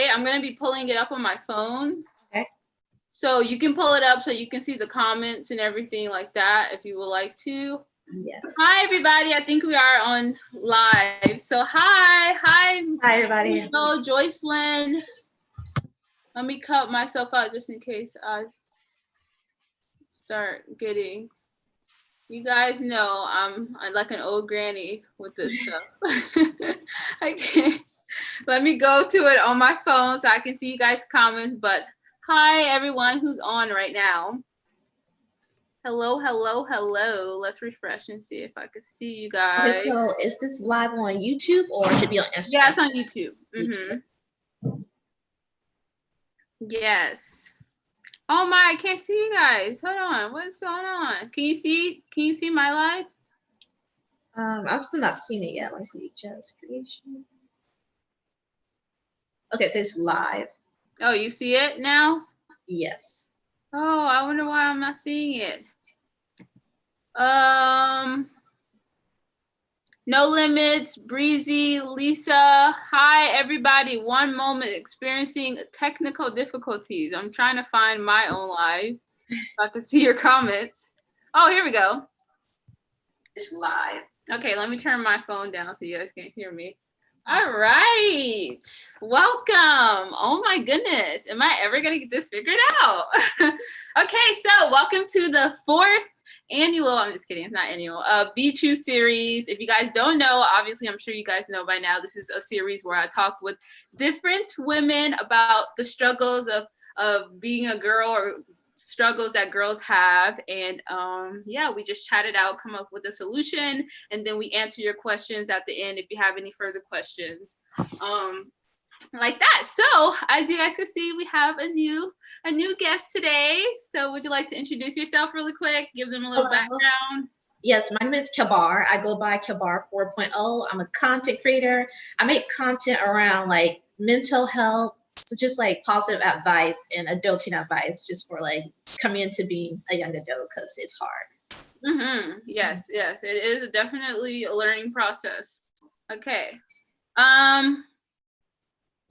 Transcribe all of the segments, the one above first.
it. I'm going to be pulling it up on my phone. Okay. So you can pull it up so you can see the comments and everything like that if you would like to. Yes. Hi, everybody. I think we are on live. So hi. Hi, everybody. Hello, Joycelyn. Let me cut myself out just in case I start getting... You guys know I'm like an old granny with this stuff. I can't. Let me go to it on my phone so I can see you guys' comments. But hi, everyone who's on right now. Hello. Let's refresh and see if I can see you guys. Okay, so is this live on YouTube or should it be on Instagram? Yeah, it's on YouTube. Mm-hmm. Yes. Oh my, I can't see you guys. Hold on. What is going on? Can you see my live? I'm still not seeing it yet. Let me see. JessCreationss. Okay, it says live. Oh, you see it now? Yes. Oh, I wonder why I'm not seeing it. No Limits, Breezy, Lisa. Hi, everybody. One moment, experiencing technical difficulties. I'm trying to find my own live so I can see your comments. Oh, here we go. It's live. Okay, let me turn my phone down so you guys can hear me. All right. Welcome. Oh my goodness. Am I ever going to get this figured out? Okay, so welcome to the 4th annual, I'm just kidding, it's not annual, Be True series. If you guys don't know, obviously I'm sure you guys know by now, this is a series where I talk with different women about the struggles of being a girl or struggles that girls have. And yeah, we just chat it out, come up with a solution, and then we answer your questions at the end if you have any further questions. Like that. So as you guys can see, we have a new guest today. So would you like to introduce yourself really quick? Give them a little background. Yes, my name is Kabar. I go by Kabar 4.0. I'm a content creator. I make content around like mental health, so just like positive advice and adulting advice, just for like coming into being a young adult, because it's hard. Mm-hmm. Yes, it is definitely a learning process. Okay.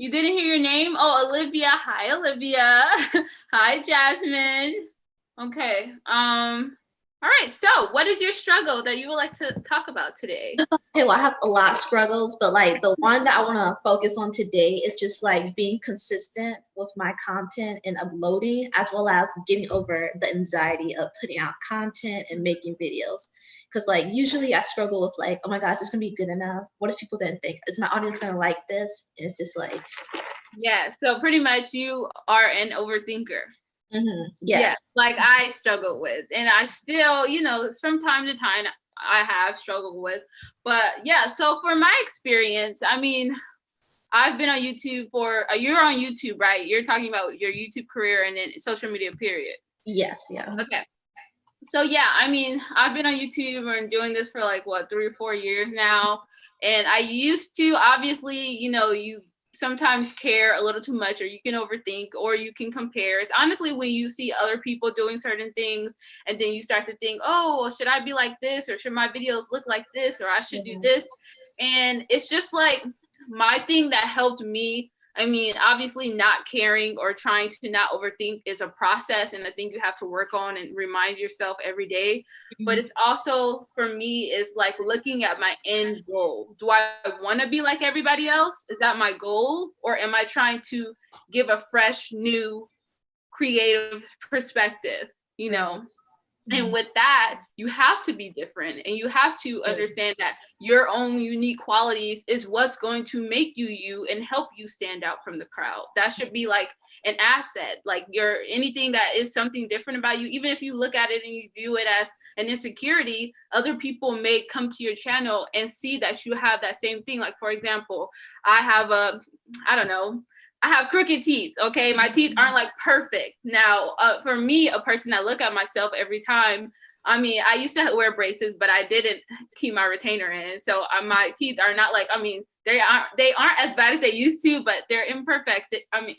You didn't hear your name? Oh, Olivia. Hi, Olivia. Hi, Jasmine. Okay. All right. So what is your struggle that you would like to talk about today? Okay, well, I have a lot of struggles, but like the one that I want to focus on today is just like being consistent with my content and uploading, as well as getting over the anxiety of putting out content and making videos. Because like usually I struggle with like, oh my gosh, it's gonna be good enough. What if people then think? Is my audience gonna like this? And it's just like, yeah. So pretty much you are an overthinker. Mm-hmm. Yes. Like I struggle with, and I still, you know, from time to time I have struggled with. But yeah, so for my experience, I mean, I've been on YouTube for you're on YouTube, right? You're talking about your YouTube career and then social media period. Yes. Yeah. Okay. So yeah, I mean, I've been on YouTube and doing this for like what, 3 or 4 years now. And I used to, obviously, you know, you sometimes care a little too much, or you can overthink, or you can compare. It's honestly when you see other people doing certain things and then you start to think, oh, well, should I be like this, or should my videos look like this, or I should do this. And it's just like my thing that helped me. I mean, obviously not caring or trying to not overthink is a process, and I think you have to work on and remind yourself every day. But it's also, for me, is like looking at my end goal. Do I want to be like everybody else? Is that my goal? Or am I trying to give a fresh, new, creative perspective, you know? And with that, you have to be different, and you have to understand that your own unique qualities is what's going to make you you and help you stand out from the crowd. That should be like an asset. Like anything that is something different about you, even if you look at it and you view it as an insecurity, other people may come to your channel and see that you have that same thing. Like, for example, I have crooked teeth, okay? My teeth aren't like perfect. Now, for me, a person that look at myself every time, I mean, I used to wear braces, but I didn't keep my retainer in. So my teeth are not like, I mean, they aren't as bad as they used to, but they're imperfect. And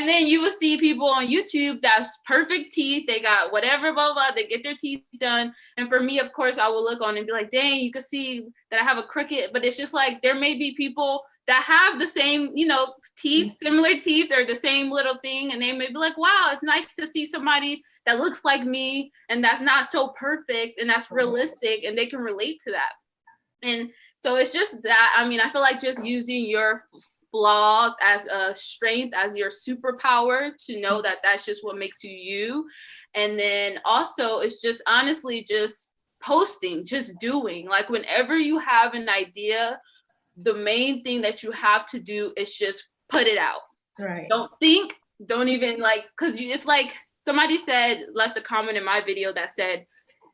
then you will see people on YouTube that's perfect teeth. They got whatever, blah, blah, they get their teeth done. And for me, of course, I will look on and be like, dang, you can see that I have a crooked, but it's just like, there may be people that have the same, teeth, similar teeth, or the same little thing. And they may be like, wow, it's nice to see somebody that looks like me and that's not so perfect and that's realistic, and they can relate to that. And so it's just that, I mean, I feel like just using your flaws as a strength, as your superpower, to know that that's just what makes you you. And then also it's just honestly just posting, just doing. Like whenever you have an idea, the main thing that you have to do is just put it out. Right. Don't think, don't even like, because it's like somebody left a comment in my video that said,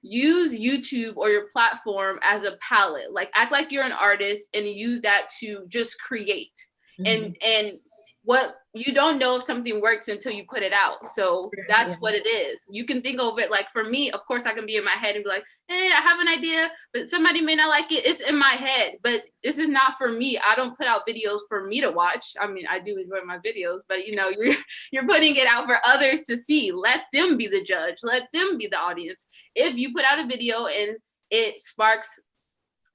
use YouTube or your platform as a palette. Like act like you're an artist and use that to just create. And what you don't know if something works until you put it out. So that's what it is. You can think of it like, for me, of course I can be in my head and be like, hey, I have an idea, but somebody may not like it. It's in my head, but this is not for me. I don't put out videos for me to watch. I mean, I do enjoy my videos, but you're putting it out for others to see. Let them be the judge. Let them be the audience. If you put out a video and it sparks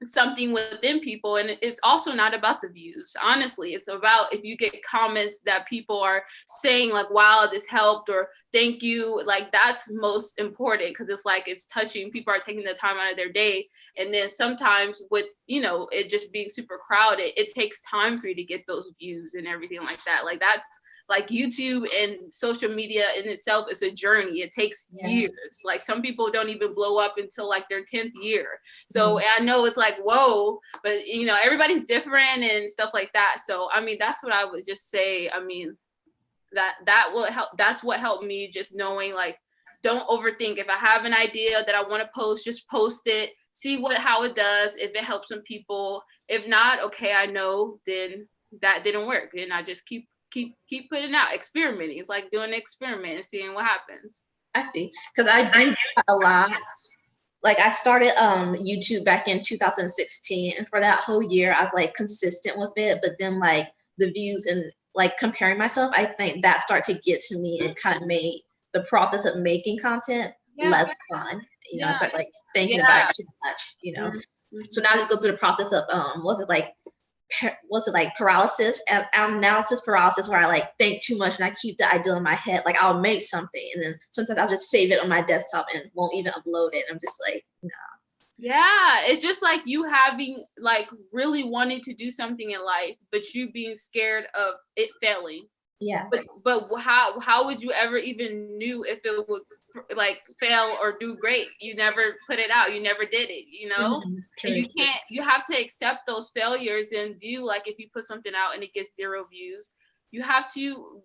something within people, and it's also not about the views, honestly, it's about if you get comments that people are saying like, wow, this helped, or thank you, like that's most important, because it's like it's touching, people are taking the time out of their day. And then sometimes with it just being super crowded, it takes time for you to get those views and everything like that. Like that's like YouTube and social media in itself is a journey. It takes years. Like some people don't even blow up until like their 10th year. So I know it's like, whoa, but everybody's different and stuff like that. So, I mean, that's what I would just say. I mean, that will help. That's what helped me, just knowing like, don't overthink. If I have an idea that I want to post, just post it, see how it does. If it helps some people, if not, okay, I know then that didn't work. And I just keep putting out, experimenting. It's like doing an experiment and seeing what happens. I see, because I do a lot. Like I started YouTube back in 2016, and for that whole year I was like consistent with it, but then like the views and like comparing myself, I think that started to get to me and kind of made the process of making content less fun. I started like thinking about it too much, So now I just go through the process of paralysis and analysis paralysis, where I like think too much and I keep the idea in my head. Like I'll make something and then sometimes I'll just save it on my desktop and won't even upload it. I'm just like, no. Yeah, it's just like you having like really wanting to do something in life, but you being scared of it failing. Yeah. But how would you ever even knew if it would like fail or do great? You never put it out. You never did it, And you have to accept those failures and view, like if you put something out and it gets 0 views, you have to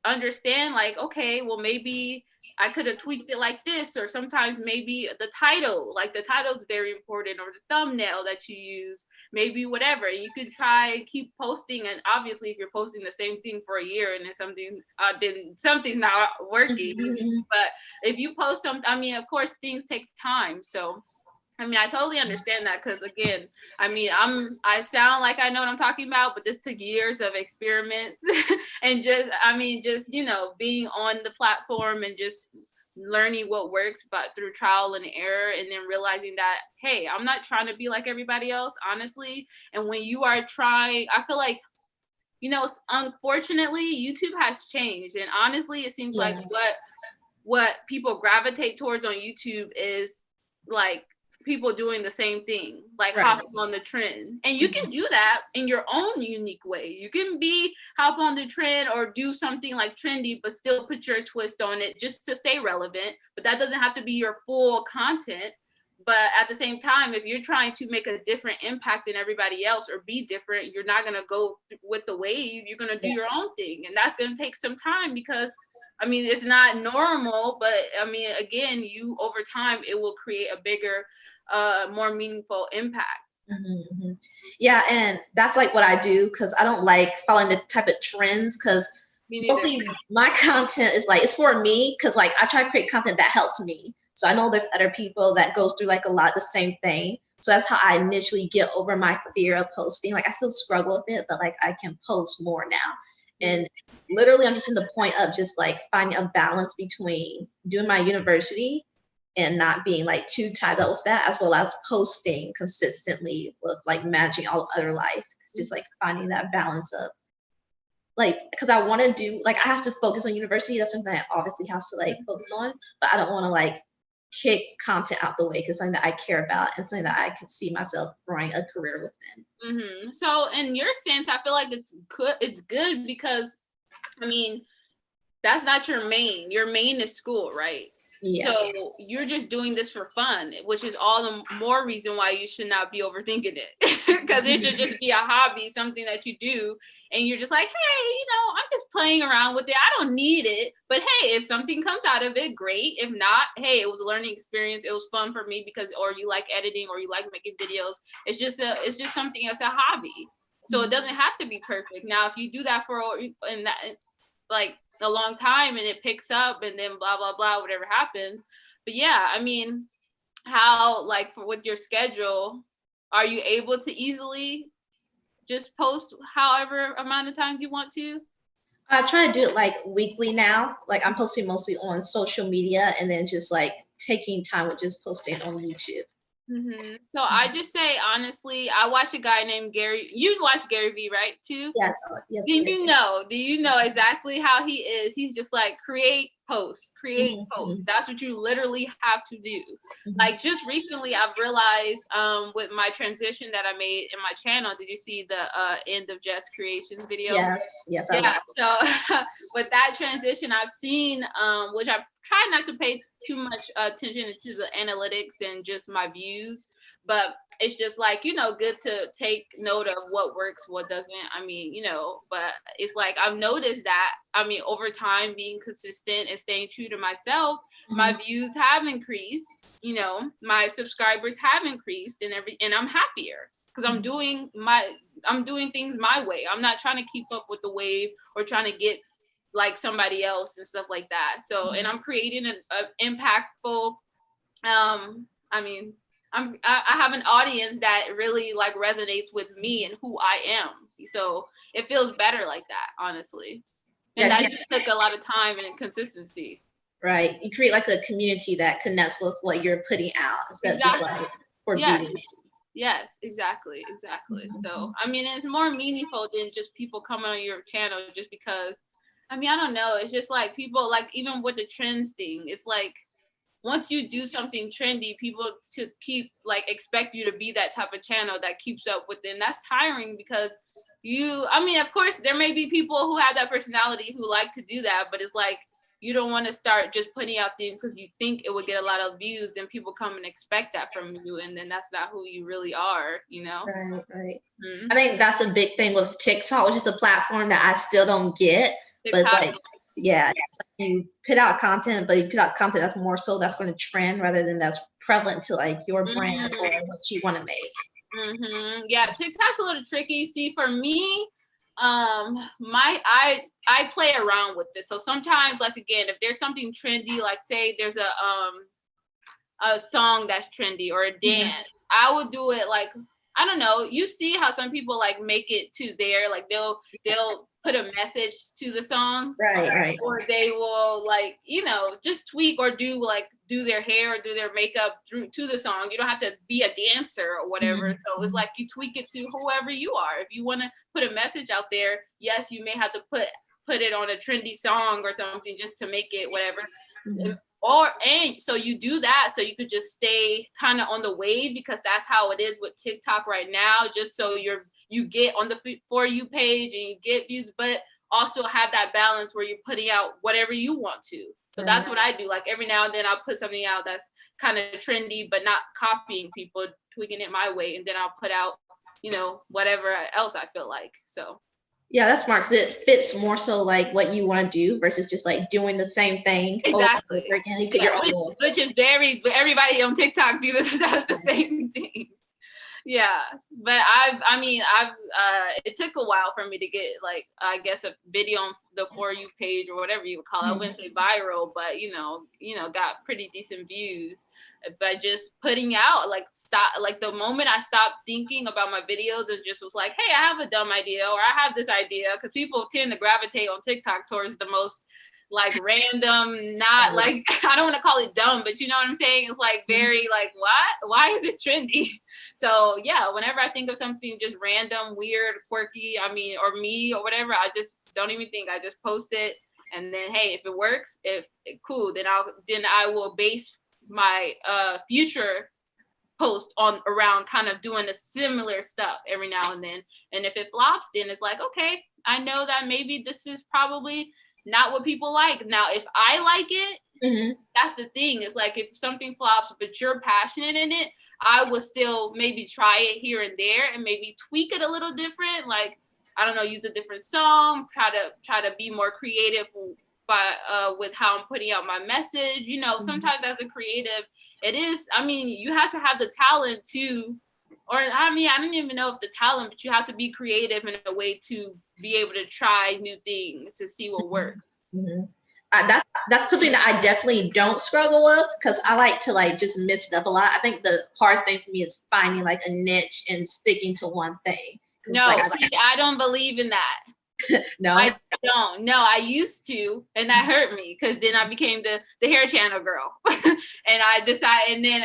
understand like, okay, well, maybe I could have tweaked it like this, or sometimes maybe the title is very important, or the thumbnail that you use, maybe whatever. You can try and keep posting, and obviously if you're posting the same thing for a year and then something's not working, but if you post something, I mean, of course things take time. So I mean, I totally understand that, because again, I mean, I sound like I know what I'm talking about, but this took years of experiments and just being on the platform and just learning what works, but through trial and error, and then realizing that, hey, I'm not trying to be like everybody else, honestly. And when you are trying, I feel like, unfortunately, YouTube has changed. And honestly, it seems like what people gravitate towards on YouTube is like people doing the same thing, like hopping on the trend. And you can do that in your own unique way. You can hop on the trend or do something like trendy, but still put your twist on it just to stay relevant. But that doesn't have to be your full content. But at the same time, if you're trying to make a different impact than everybody else or be different, you're not going to go with the wave. You're going to do your own thing. And that's going to take some time, because I mean, it's not normal, but I mean, again, over time, it will create a bigger, more meaningful impact. Yeah, and that's like what I do, because I don't like following the type of trends, because mostly my content is like, it's for me, because like I try to create content that helps me. So I know there's other people that goes through like a lot of the same thing. So that's how I initially get over my fear of posting. Like I still struggle with it, but like I can post more now. And literally I'm just in the point of just like finding a balance between doing my university and not being like too tied up with that, as well as posting consistently with like managing all other life. It's just like finding that balance of like, because I want to do, like, I have to focus on university. That's something I obviously have to like focus on, but I don't want to like kick content out the way because something that I care about and something that I could see myself growing a career within. So in your sense, I feel like it's good because, I mean, that's not your main. Your main is school, right? Yeah. So you're just doing this for fun, which is all the more reason why you should not be overthinking it. Because it should just be a hobby, something that you do, and you're just like, hey, I'm just playing around with it. I don't need it. But hey, if something comes out of it, great. If not, hey, it was a learning experience. It was fun for me because, or you like editing, or you like making videos. It's just something that's a hobby. So it doesn't have to be perfect. Now, if you do that for and that like a long time and it picks up and then blah blah blah, whatever happens. But yeah, I mean, how, like, with your schedule, are you able to easily just post however amount of times you want to? I try to do it like weekly now. Like I'm posting mostly on social media and then just like taking time with just posting on YouTube. So I just say, honestly, I watch a guy named Gary. You watch Gary V, right, too? Yes. Do you know exactly how he is? He's just like, create posts. That's what you literally have to do. Like, just recently I've realized with my transition that I made in my channel, did you see the end of JessCreationss video? Yes. Yeah. So with that transition, I've seen, which I try not to pay too much attention to the analytics and just my views, but it's just like, good to take note of what works, what doesn't. I mean, but it's like I've noticed that, I mean, over time, being consistent and staying true to myself, my views have increased, my subscribers have increased, and I'm happier because I'm doing things my way. I'm not trying to keep up with the wave or trying to get like somebody else and stuff like that. So, and I'm creating an impactful, I mean, I have an audience that really like resonates with me and who I am. So it feels better like that, honestly. And that just took a lot of time and consistency. Right. You create like a community that connects with what you're putting out instead of just like for views. Yes, exactly. So, I mean, it's more meaningful than just people coming on your channel just because, I mean, I don't know. It's just like people, like, even with the trends thing, it's like, once you do something trendy, people to keep like expect you to be that type of channel that keeps up with it. And that's tiring because I mean, of course, there may be people who have that personality who like to do that, but it's like, you don't want to start just putting out things because you think it would get a lot of views, and people come and expect that from you, and then that's not who you really are, Right. I think that's a big thing with TikTok, which is a platform that I still don't get. But it's like, it's like you put out content, but you put out content that's more so that's going to trend rather than that's prevalent to like your brand or what you want to make. Yeah, TikTok's a little tricky. See, for me, I play around with this. So sometimes, like, again, if there's something trendy, like say there's a song that's trendy or a dance, I would do it like, I don't know, you see how some people like make it to their, like they'll put a message to the song, right, or they will like, just tweak or do their hair or do their makeup to the song. You don't have to be a dancer or whatever. So it's like you tweak it to whoever you are. If you want to put a message out there, yes, you may have to put it on a trendy song or something just to make it whatever. And so you do that so you could just stay kind of on the wave, because that's how it is with TikTok right now, just so you get on the For You page and you get views, but also have that balance where you're putting out whatever you want to. So that's what I do. Like every now and then I'll put something out that's kind of trendy, but not copying people, tweaking it my way, and then I'll put out, whatever else I feel like. So yeah, that's smart because it fits more so like what you want to do versus just like doing the same thing exactly over again. You put your own. Which is everybody on TikTok does the same thing. Yeah, but I mean, it took a while for me to get, like, I guess a video on the For You page or whatever you would call it. I wouldn't say viral, but got pretty decent views. But just putting out, like, the moment I stopped thinking about my videos and just was like, hey, I have a dumb idea, or I have this idea, because people tend to gravitate on TikTok towards the most like random, not like, I don't want to call it dumb, but you know what I'm saying? It's like very like, what? Why is this trendy? So yeah, whenever I think of something just random, weird, quirky, I mean, or me or whatever, I just don't even think. I just post it. And then, hey, if it works, cool, then I will base my future post on around kind of doing a similar stuff every now and then. And if it flops, then it's like, okay, I know that maybe this is probably not what people like. Now, if I like it, that's the thing. It's like if something flops, but you're passionate in it, I will still maybe try it here and there and maybe tweak it a little different. Like, I don't know, use a different song, try to be more creative by with how I'm putting out my message. You know, sometimes as a creative, it is, I mean, you have to have the talent to, or I mean, I don't even know if the talent, but you have to be creative in a way to be able to try new things to see what works. That's something that I definitely don't struggle with, because I like to like just mix it up a lot. I think the hardest thing for me is finding like a niche and sticking to one thing. No, like, I don't believe in that. No, I don't. No, I used to, and that hurt me because then I became the hair channel girl, and I decided, and then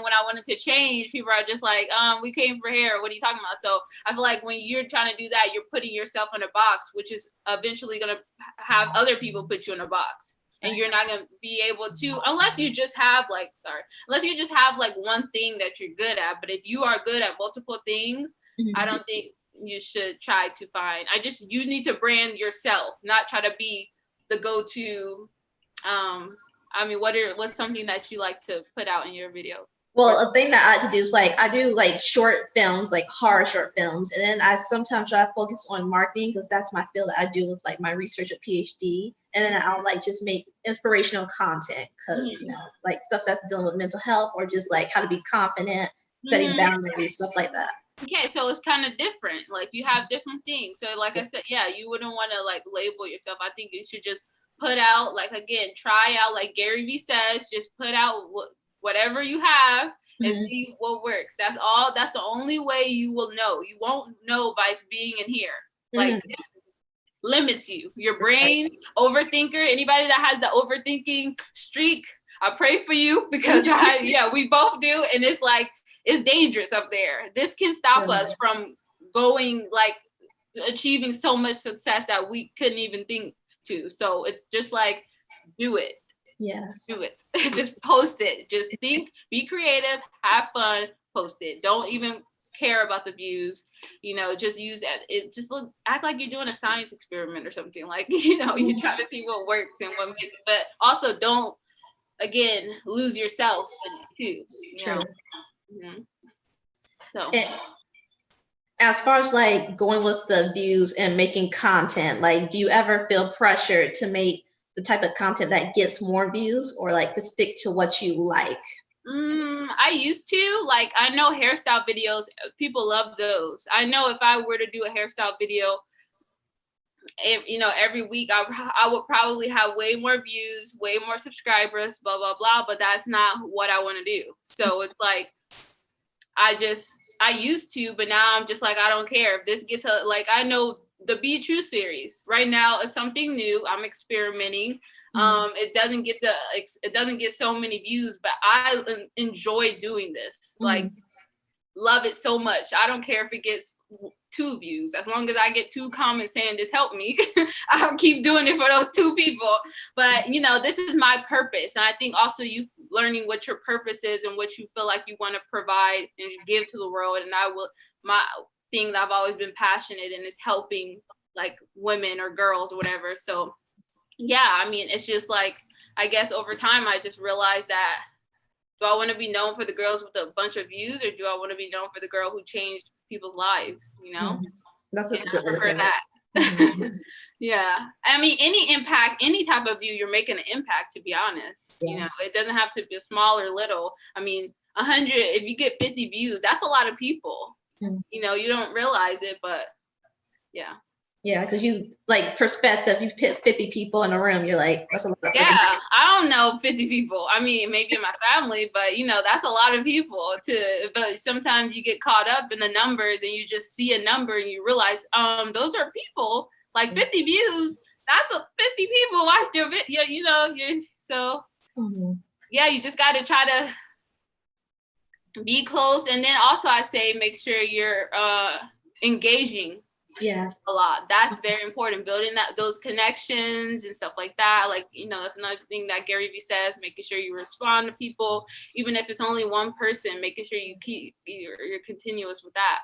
when I wanted to change, people are just like, we came for hair. What are you talking about? So I feel like when you're trying to do that, you're putting yourself in a box, which is eventually gonna have other people put you in a box, and you're not gonna be able to, unless you just have like one thing that you're good at. But if you are good at multiple things, I don't think you should try to find. You need to brand yourself, not try to be the go-to. I mean, what's something that you like to put out in your video? Well, a thing that I like to do is like, I do like short films, like horror short films. And then I sometimes try to focus on marketing, because that's my field that I do with like my research at PhD. And then I'll like just make inspirational content, because, you know, like stuff that's dealing with mental health, or just like how to be confident, setting boundaries, stuff like that. Okay, so it's kind of different. Like you have different things. So like I said, yeah, you wouldn't want to like label yourself. I think you should just put out, like, again, try out, like Gary Vee says, just put out whatever you have and see what works. That's all. That's the only way you will know. You won't know by being in here. Like it limits you. Your brain, overthinker, anybody that has the overthinking streak, I pray for you, because we both do. And it's like, it's dangerous up there. This can stop us from going, like, achieving so much success that we couldn't even think to. So it's just like, do it. Yes. Do it. Just post it. Just think, be creative, have fun, post it. Don't even care about the views. You know, just use it. Just act like you're doing a science experiment or something. Like, you know, you're trying to see what works and what makes it. But also don't, again, lose yourself too. True. So, and as far as like going with the views and making content, like, do you ever feel pressured to make the type of content that gets more views, or like to stick to what you like? I used to. Like, I know hairstyle videos, people love those. I know if I were to do a hairstyle video, every week I would probably have way more views, way more subscribers, blah, blah, blah. But that's not what I want to do. So it's like, I used to, but now I'm just like, I don't care if this gets like, I know the Be True series right now is something new. I'm experimenting. It doesn't get so many views, but I enjoy doing this. Like, love it so much. I don't care if it gets 2 views, as long as I get 2 comments saying this helped me. I'll keep doing it for those 2 people. But this is my purpose, and I think also you learning what your purpose is and what you feel like you want to provide and give to the world. And my thing that I've always been passionate in is helping, like, women or girls or whatever. So yeah, I mean, it's just like, I guess over time I just realized that, do I want to be known for the girls with a bunch of views, or do I want to be known for the girl who changed people's lives? That's just good for that. Yeah, I mean, any type of view, you're making an impact, to be honest. It doesn't have to be small or little. I mean, 100, if you get 50 views, that's a lot of people. You don't realize it, but yeah. Yeah, because you, like, perspective, you put 50 people in a room, you're like, that's a lot of people. I don't know 50 people. I mean, maybe in my family, but that's a lot of people but sometimes you get caught up in the numbers and you just see a number and you realize, those are people. Like, 50 views, that's 50 people watched your video, you know, so yeah, you just got to try to be close. And then also I say, make sure you're engaging a lot. That's very important, building those connections and stuff like that. Like, you know, that's another thing that Gary Vee says, making sure you respond to people, even if it's only one person, making sure you keep you're continuous with that.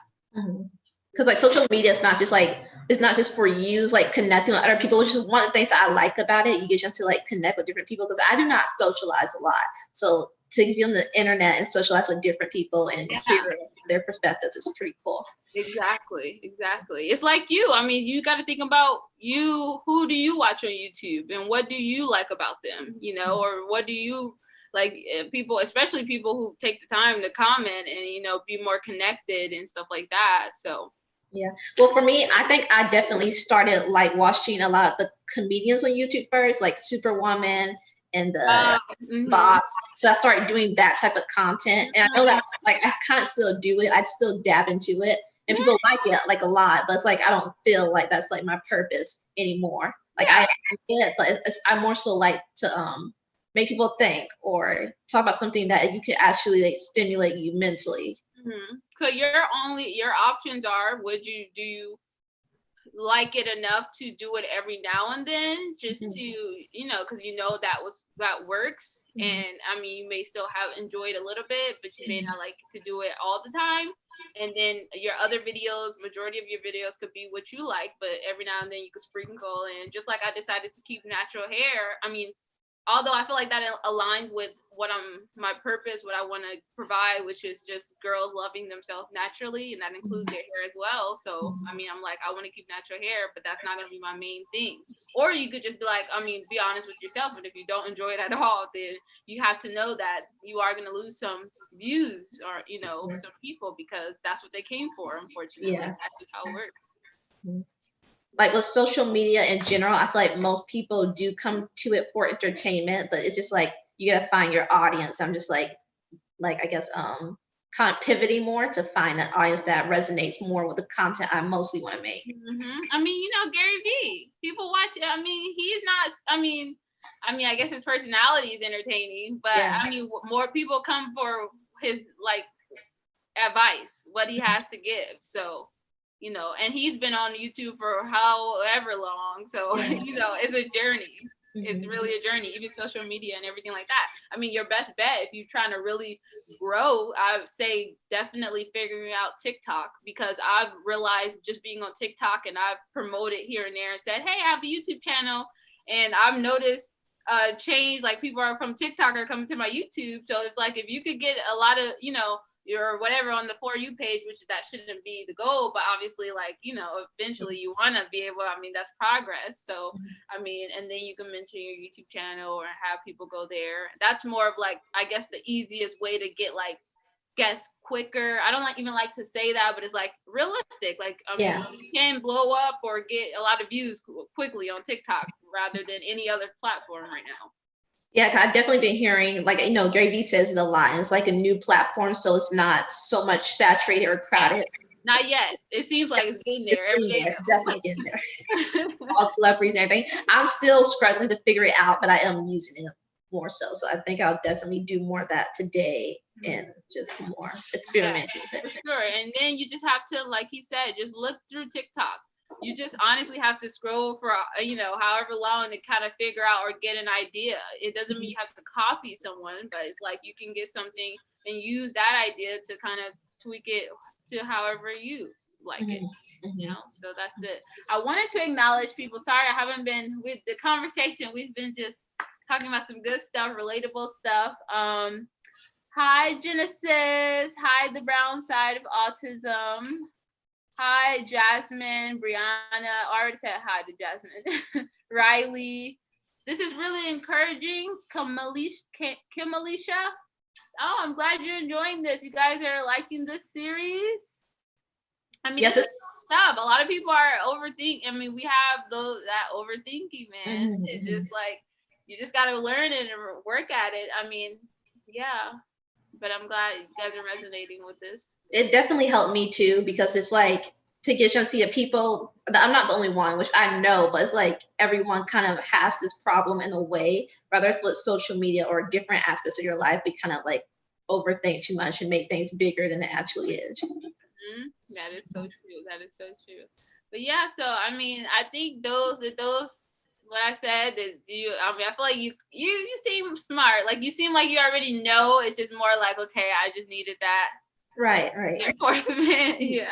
Because like social media is not just like, it's not just for you, it's like connecting with other people, which is one of the things that I like about it. You get a chance to like connect with different people, because I do not socialize a lot. So to be on the internet and socialize with different people and hear their perspectives is pretty cool. Exactly. It's like you. I mean, you got to think about you. Who do you watch on YouTube, and what do you like about them? You know, or what do you like? People, especially people who take the time to comment and, you know, be more connected and stuff like that. So. Yeah. Well, for me, I think I definitely started like watching a lot of the comedians on YouTube first, like Superwoman and the bots. So I started doing that type of content. And I know that like I kind of still do it. I still dab into it. And people like it like a lot, but it's like I don't feel like that's like my purpose anymore. Like I like it, but I'm more so like to make people think or talk about something that you could actually like stimulate you mentally. So your options are, do you like it enough to do it every now and then, just to, you know, because you know that works. And I mean, you may still have enjoyed a little bit, but you may not like to do it all the time. And then your other videos, majority of your videos could be what you like, but every now and then you could sprinkle in, just like I decided to keep natural hair. I mean, although I feel like that aligns with my purpose, what I want to provide, which is just girls loving themselves naturally, and that includes their hair as well. So, I mean, I'm like, I want to keep natural hair, but that's not going to be my main thing. Or you could just be like, I mean, be honest with yourself, and if you don't enjoy it at all, then you have to know that you are going to lose some views or, you know, some people, because that's what they came for, unfortunately. That's just how it works. Like with social media in general, I feel like most people do come to it for entertainment, but it's just like you gotta find your audience. I'm just like I guess kind of pivoting more to find an audience that resonates more with the content I mostly want to make. I mean, you know, Gary Vee, people watch it. I mean, he's not. I mean, I guess his personality is entertaining, but I mean, more people come for his like advice, what he has to give. So, you know, and he's been on YouTube for however long. So, you know, it's a journey. It's really a journey, even social media and everything like that. I mean, your best bet, if you're trying to really grow, I would say definitely figuring out TikTok, because I've realized just being on TikTok, and I've promoted here and there and said, hey, I have a YouTube channel, and I've noticed change, like people are from TikTok are coming to my YouTube. So it's like, if you could get a lot of, you know, your whatever on the For You page, which that shouldn't be the goal, but obviously, like, you know, eventually you want to be able, I mean, that's progress. So I mean, and then you can mention your YouTube channel or have people go there. That's more of like, I guess, the easiest way to get like guests quicker. I don't even like to say that, but it's like realistic. Like, you can blow up or get a lot of views quickly on TikTok rather than any other platform right now. Yeah, I've definitely been hearing, like, you know, Gary Vee says it a lot, and it's like a new platform, so it's not so much saturated or crowded. Not yet. It seems like it's getting there. It's definitely getting there. All celebrities and everything. I'm still struggling to figure it out, but I am using it more so. So I think I'll definitely do more of that today and just more experimenting with it. For sure. And then you just have to, like he said, just look through TikTok. You just honestly have to scroll for, you know, however long to kind of figure out or get an idea. It doesn't mean you have to copy someone, but it's like you can get something and use that idea to kind of tweak it to however you like it, you know. So that's it. I wanted to acknowledge people. Sorry, I haven't been with the conversation. We've been just talking about some good stuff, relatable stuff. Hi, JessCreationss. Hi, the brown side of autism. Hi, Jasmine, Brianna. I already said hi to Jasmine. Riley. This is really encouraging. Kimalisha. Oh, I'm glad you're enjoying this. You guys are liking this series. I mean, this is stuff. A lot of people are overthinking. I mean, we have that overthinking, man. It's just like, you just got to learn it and work at it. I mean, yeah. But I'm glad you guys are resonating with this. It definitely helped me too, because it's like, to get you to see that people, I'm not the only one, which I know, but it's like everyone kind of has this problem in a way, whether it's with social media or different aspects of your life. We kind of like overthink too much and make things bigger than it actually is. Mm-hmm. That is so true. That is so true. But yeah, so I mean, I think those what I said that I mean, I feel like you seem smart. Like you seem like you already know. It's just more like, okay, I just needed that Right. reinforcement. Yeah.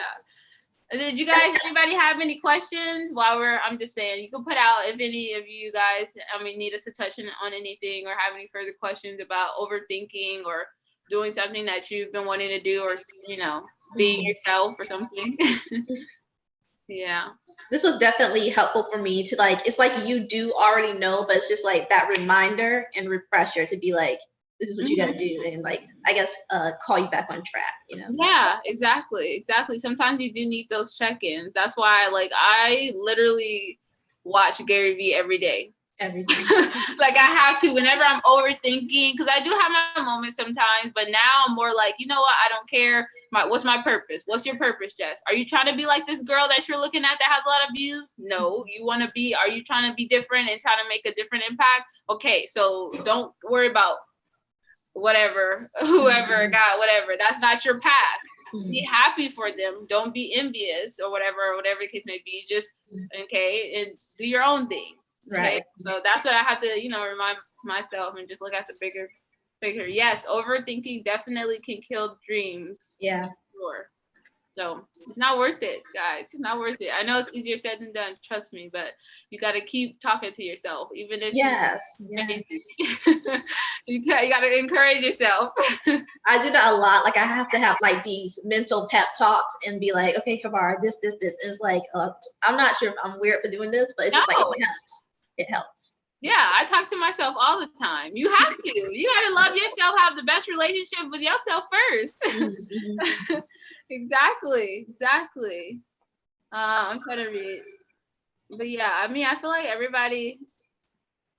Did you guys, anybody have any questions while I'm just saying, you can put out if any of you guys, I mean, need us to touch on anything or have any further questions about overthinking or doing something that you've been wanting to do or, you know, being yourself or something. Yeah. This was definitely helpful for me to like, it's like you do already know, but it's just like that reminder and refresher to be like, this is what you got to do. And like, I guess, call you back on track, you know? Yeah, exactly. Sometimes you do need those check-ins. That's why, like, I literally watch Gary Vee every day. Like I have to whenever I'm overthinking, because I do have my moments sometimes, but now I'm more like, you know what, I don't care. What's my purpose? What's your purpose, Jess? Are you trying to be like this girl that you're looking at that has a lot of views? No. Are you trying to be different and trying to make a different impact? Okay, so don't worry about whoever got whatever. That's not your path. Be happy for them. Don't be envious or whatever the case may be. Just okay, and do your own thing. Okay? Right. So that's what I have to, remind myself and just look at the bigger picture. Yes, overthinking definitely can kill dreams. Yeah. Sure. So it's not worth it, guys. It's not worth it. I know it's easier said than done, trust me, but you got to keep talking to yourself, even if you got to encourage yourself. I do that a lot. Like I have to have like these mental pep talks and be like, okay, Kavar, this. It's like, I'm not sure if I'm weird for doing this, but it's just like, it helps. It helps. Yeah, I talk to myself all the time. You have to. You got to love yourself, have the best relationship with yourself first. Exactly. I'm trying to read. But yeah, I mean, I feel like everybody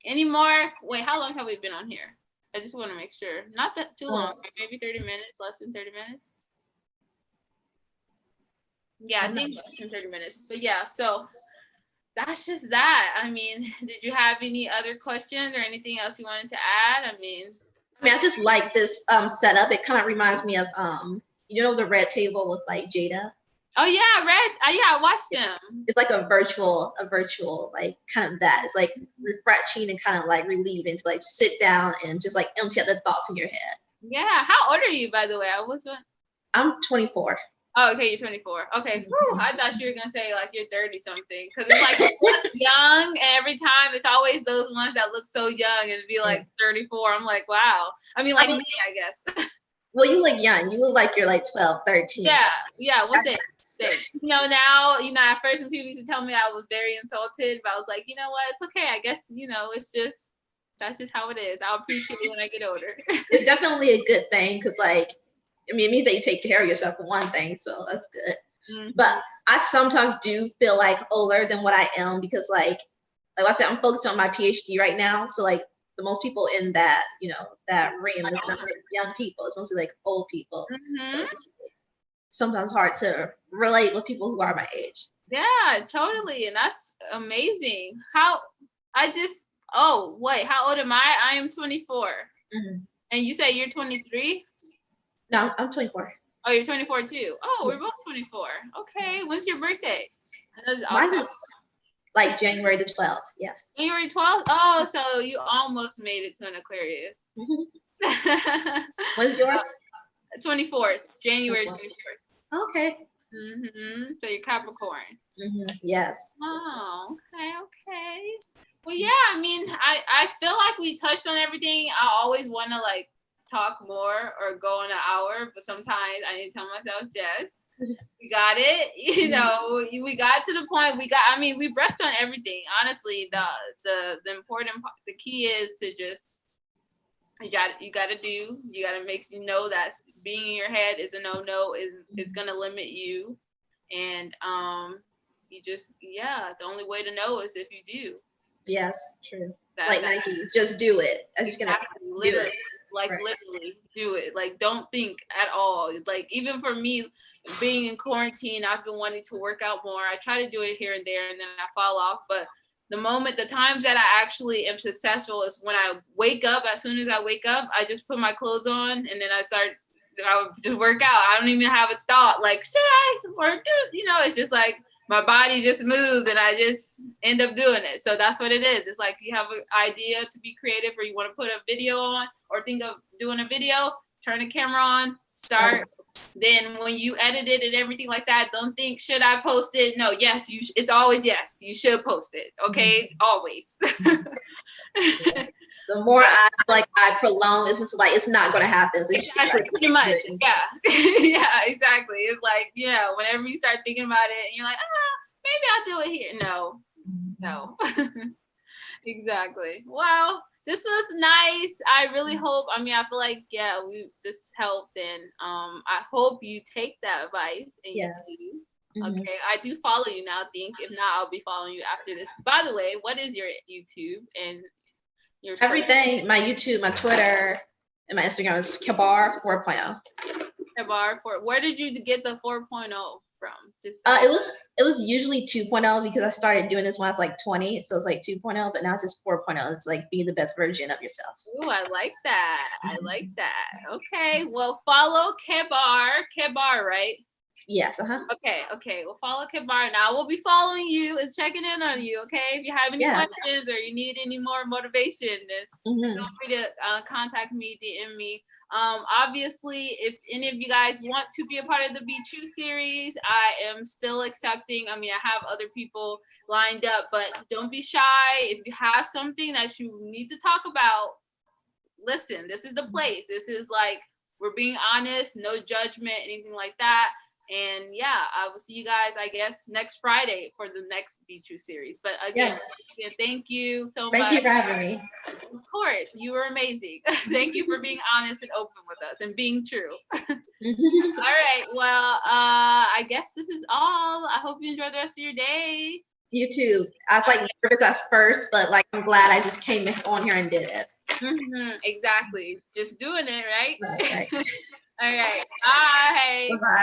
anymore. Wait, how long have we been on here? I just want to make sure. Not that too long. Maybe 30 minutes, less than 30 minutes. Yeah, I think less than 30 minutes. But yeah, so that's just that. I mean, did you have any other questions or anything else you wanted to add? I mean, I just like this setup. It kind of reminds me of the red table with like Jada. Oh yeah, I watched them. It's like a virtual like kind of that. It's like refreshing and kind of like relieving to like sit down and just like empty out the thoughts in your head. Yeah. How old are you, by the way? I'm 24. Oh, okay, you're 24. Okay, I thought you were gonna say like you're 30 something, because it's like young, and every time it's always those ones that look so young, and it'd be like 34. I'm like, wow. I mean, me, I guess. Well, you look young. You look like you're like 12, 13. Yeah. What's it? Now, at first when people used to tell me, I was very insulted, but I was like, you know what? It's okay. I guess, that's just how it is. I'll appreciate it when I get older. It's definitely a good thing because, it means that you take care of yourself for one thing, so that's good. Mm-hmm. But I sometimes do feel like older than what I am because, like I said, I'm focused on my PhD right now. So, the most people in that, that realm is not like young people. It's mostly like old people. Mm-hmm. So it's just sometimes hard to relate with people who are my age. Yeah, totally. And that's amazing. How old am I? I am 24. Mm-hmm. And you say you're 23? No, I'm 24. Oh, you're 24 too? Oh, yes. We're both 24. Okay. When's your birthday? Mine is like January the 12th. Yeah. January 12th? Oh, so you almost made it to an Aquarius. Mm-hmm. When's yours? 24th. January 24th. Okay. Mm-hmm. So you're Capricorn. Mm-hmm. Yes. Oh, okay. Well, yeah, I mean, I feel like we touched on everything. I always want to talk more or go on an hour, but sometimes I need to tell myself, Jess, we got it. We got to the point. We brushed on everything. Honestly, the important part, the key is to just, you gotta make that being in your head is a no, is gonna limit you. And the only way to know is if you do. Yes, true. Like Nike, just do it. I'm just gonna do it. Like literally do it. Like don't think at all. Like even for me being in quarantine, I've been wanting to work out more. I try to do it here and there and then I fall off. But the times that I actually am successful is when I wake up. As soon as I wake up, I just put my clothes on and then I would just work out. I don't even have a thought like, should I or do, it's just like my body just moves and I just end up doing it. So that's what it is. It's like you have an idea to be creative or you want to put a video on or think of doing a video, turn the camera on, start. Then when you edit it and everything like that, don't think, should I post it? No, yes, it's always yes, you should post it. Okay, always. The more I prolong, it's just like it's not gonna happen. So exactly, pretty much. Yeah. Yeah, exactly. It's like, whenever you start thinking about it and you're like, maybe I'll do it here. No. Exactly. Well, this was nice. I really hope, I feel like, this helped and I hope you take that advice and you do. Okay, I do follow you now, I think. If not, I'll be following you after this. By the way, what is your YouTube and your everything? My YouTube, my Twitter, and my Instagram is Kabar 4.0. Kabar 4. Where did you get the 4.0 from? Just it was usually 2.0 because I started doing this when I was like 20, so it's like 2.0, but now it's just 4.0. It's like being the best version of yourself. Ooh, I like that. I like that. Okay, well, follow Kabar, right? Yes. Okay. Well, follow Kabar. Now we'll be following you and checking in on you. Okay. If you have any questions or you need any more motivation, then feel free to contact me, DM me. Obviously, if any of you guys want to be a part of the Be True series, I am still accepting. I have other people lined up, but don't be shy. If you have something that you need to talk about, listen, this is the place. This is like, we're being honest, no judgment, anything like that. And I will see you guys, I guess, next Friday for the next Be True series. But again, thank you so much. Thank you for having me. Of course, you were amazing. Thank you for being honest and open with us and being true. All right. Well, I guess this is all. I hope you enjoy the rest of your day. You too. I was like nervous at first, but like I'm glad I just came on here and did it. Exactly. Just doing it, right? Right. All right. Bye. Bye-bye.